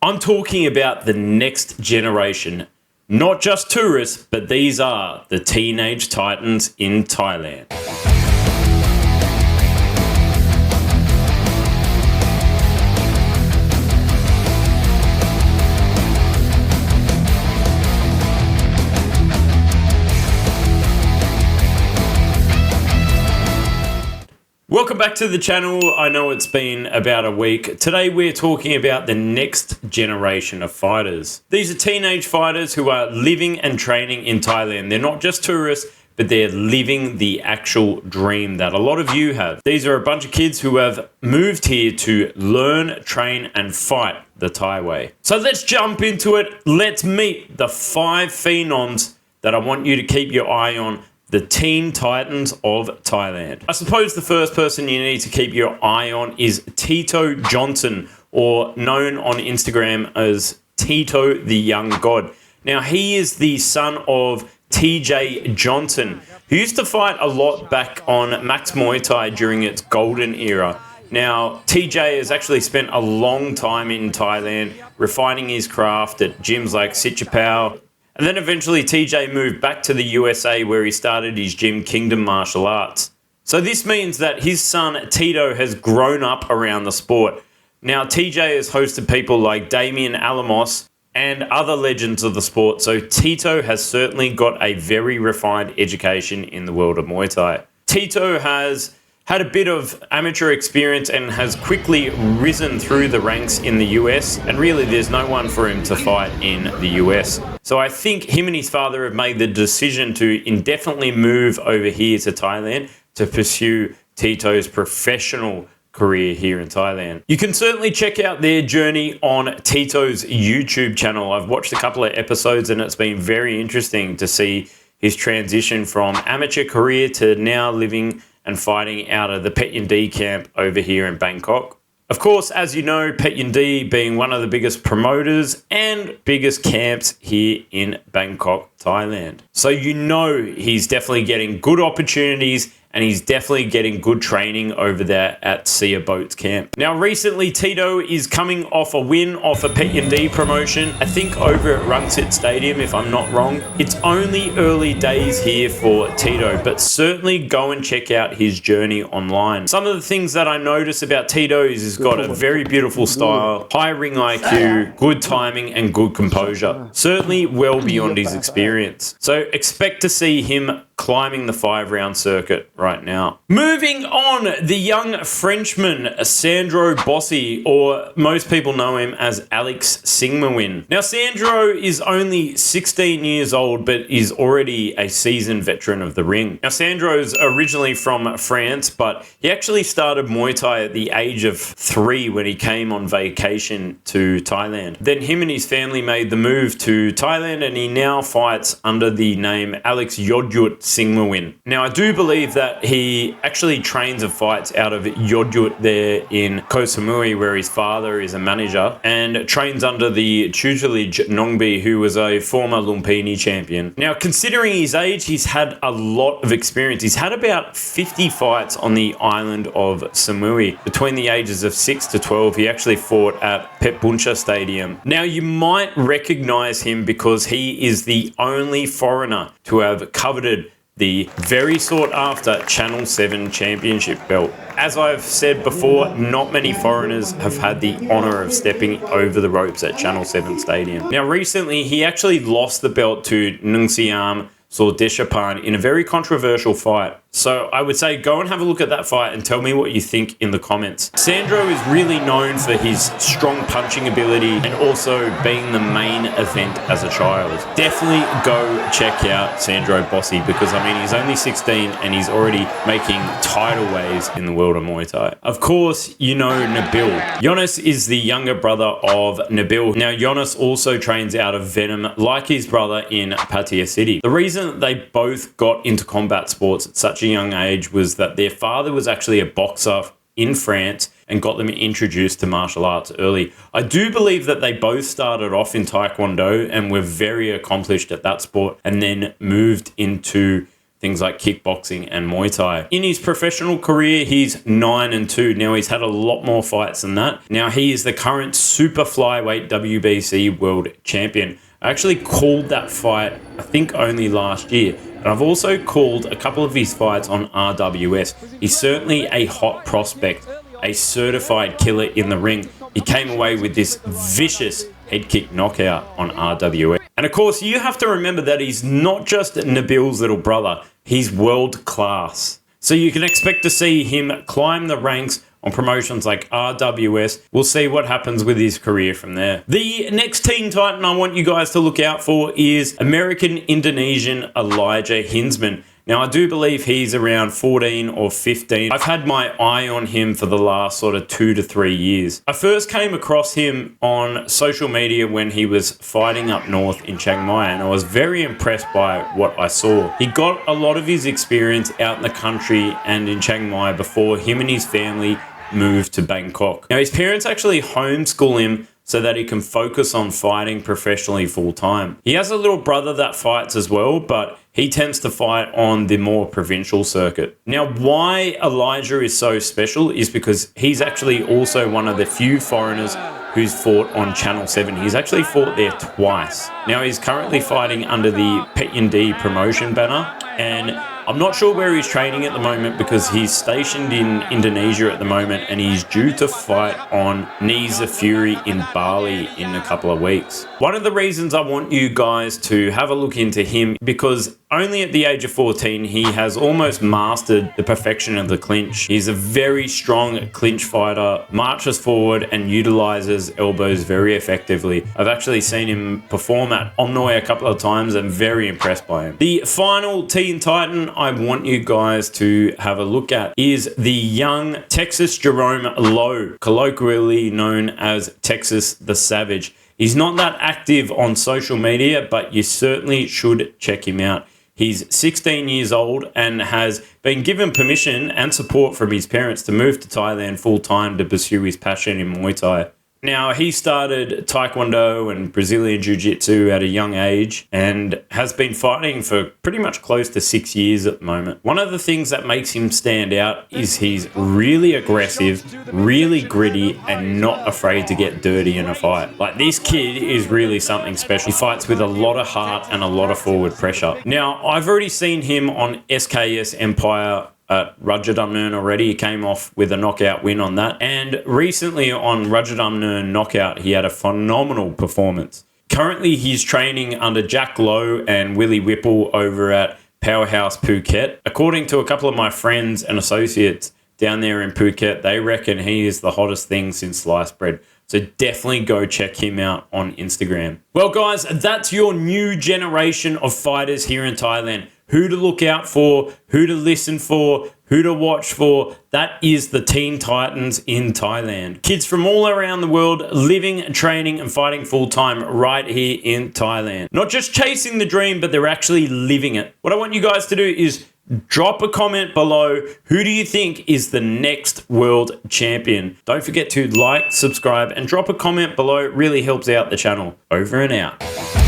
I'm talking about the next generation. Not just tourists, but these are the Teenage Titans in Thailand. Welcome back to the channel. I know it's been about a week. Today we're talking about the next generation of fighters. These are teenage fighters who are living and training in Thailand. They're not just tourists, but they're living the actual dream that a lot of you have. These are a bunch of kids who have moved here to learn, train, and fight the Thai way. So let's jump into it. Let's meet the 5 phenoms that I want you to keep your eye on. The Teen Titans of Thailand. I suppose the first person you need to keep your eye on is Tito Johnson, or known on Instagram as Tito TheYoungGod. Now, he is the son of TJ Johnson, who used to fight a lot back on Max Muay Thai during its golden era. Now, TJ has actually spent a long time in Thailand refining his craft at gyms like Sichapao. And then eventually TJ moved back to the USA where he started his gym, Kingdom Martial Arts. So this means that his son Tito has grown up around the sport. Now TJ has hosted people like Damian Alamos and other legends of the sport, so Tito has certainly got a very refined education in the world of Muay Thai. Tito has had a bit of amateur experience and has quickly risen through the ranks in the US, and really there's no one for him to fight in the US. So I think him and his father have made the decision to indefinitely move over here to Thailand to pursue Tito's professional career here in Thailand. You can certainly check out their journey on Tito's YouTube channel. I've watched a couple of episodes and it's been very interesting to see his transition from amateur career to now living and fighting out of the Pet Yin D camp over here in Bangkok. Of course, as you know, Pet Yin D being one of the biggest promoters and biggest camps here in Bangkok, Thailand. So you know he's definitely getting good opportunities and he's definitely getting good training over there at Sia Boats camp. Now recently Tito is coming off a win off a Pet Yin D promotion, I think over at Rajadamnern Stadium if I'm not wrong. It's only early days here for Tito, but certainly go and check out his journey online. Some of the things that I notice about Tito is he's got a very beautiful style, high ring IQ, good timing and good composure. Certainly well beyond his experience. So expect to see him climbing the 5-round circuit right now. Moving on, the young Frenchman Sandro Bossy, or most people know him as Alek Singmawhyn. Now Sandro is only 16 years old but is already a seasoned veteran of the ring. Now Sandro's originally from France, but he actually started Muay Thai at the age of 3 when he came on vacation to Thailand. Then him and his family made the move to Thailand and he now fights under the name Yodyut Singmawhyn. Now I do believe that he actually trains and fights out of Yodyut there in Koh Samui where his father is a manager, and trains under the tutelage Nongbi, who was a former Lumpini champion. Now considering his age, he's had a lot of experience. He's had about 50 fights on the island of Samui. Between the ages of 6 to 12, he actually fought at Petbuncha Stadium. Now you might recognize him because he is the only foreigner to have coveted the very sought after Channel 7 championship belt. As I've said before, not many foreigners have had the honor of stepping over the ropes at Channel 7 Stadium. Now recently he actually lost the belt to Nungsiam Sordeshapan in a very controversial fight. So I would say go and have a look at that fight and tell me what you think in the comments. Sandro is really known for his strong punching ability and also being the main event as a child. Definitely go check out Sandro Bossy because I mean he's only 16 and he's already making tidal waves in the world of Muay Thai. Of course, you know Nabil. Yonis is the younger brother of Nabil. Now Yonis also trains out of Venom like his brother in Pattaya City. The reason that they both got into combat sports at such a young age was that their father was actually a boxer in France and got them introduced to martial arts early. I do believe that they both started off in Taekwondo and were very accomplished at that sport and then moved into things like kickboxing and Muay Thai. In his professional career, he's 9-2. Now, he's had a lot more fights than that. Now, he is the current super flyweight WBC world champion. I actually called that fight, I think, only last year. And I've also called a couple of his fights on RWS. He's certainly a hot prospect, a certified killer in the ring. He came away with this vicious head kick knockout on RWS. And of course, you have to remember that he's not just Nabil's little brother, he's world class. So you can expect to see him climb the ranks on promotions like RWS. We'll see what happens with his career from there. The next Teen Titan I want you guys to look out for is American-Indonesian Elijiah Hinzman. Now, I do believe he's around 14 or 15. I've had my eye on him for the last sort of 2 to 3 years. I first came across him on social media when he was fighting up north in Chiang Mai, and I was very impressed by what I saw. He got a lot of his experience out in the country and in Chiang Mai before him and his family moved to Bangkok. Now, his parents actually homeschool him so that he can focus on fighting professionally full time. He has a little brother that fights as well, but he tends to fight on the more provincial circuit. Now, why Elijiah is so special is because he's actually also one of the few foreigners who's fought on Channel 7. He's actually fought there twice. Now, he's currently fighting under the PET promotion banner, and I'm not sure where he's training at the moment because he's stationed in Indonesia at the moment, and he's due to fight on Nisa Fury in Bali in a couple of weeks. One of the reasons I want you guys to have a look into him, because only at the age of 14, he has almost mastered the perfection of the clinch. He's a very strong clinch fighter, marches forward and utilizes elbows very effectively. I've actually seen him perform at Omnoy a couple of times and very impressed by him. The final Teen Titan I want you guys to have a look at is the young Texas Jerome Low, colloquially known as Texas the Savage. He's not that active on social media, but you certainly should check him out. He's 16 years old and has been given permission and support from his parents to move to Thailand full-time to pursue his passion in Muay Thai. Now, he started Taekwondo and Brazilian Jiu-Jitsu at a young age and has been fighting for pretty much close to 6 years at the moment. One of the things that makes him stand out is he's really aggressive, really gritty, and not afraid to get dirty in a fight. Like, this kid is really something special. He fights with a lot of heart and a lot of forward pressure. Now, I've already seen him on SKS Empire at Rajadamnern already. He came off with a knockout win on that. And recently on Rajadamnern Knockout, he had a phenomenal performance. Currently, he's training under Jack Lowe and Willie Whipple over at Powerhouse Phuket. According to a couple of my friends and associates down there in Phuket, they reckon he is the hottest thing since sliced bread. So definitely go check him out on Instagram. Well, guys, that's your new generation of fighters here in Thailand. Who to look out for, who to listen for, who to watch for. That is the Teen Titans in Thailand. Kids from all around the world living, training, and fighting full-time right here in Thailand. Not just chasing the dream, but they're actually living it. What I want you guys to do is drop a comment below. Who do you think is the next world champion? Don't forget to like, subscribe, and drop a comment below. It really helps out the channel. Over and out.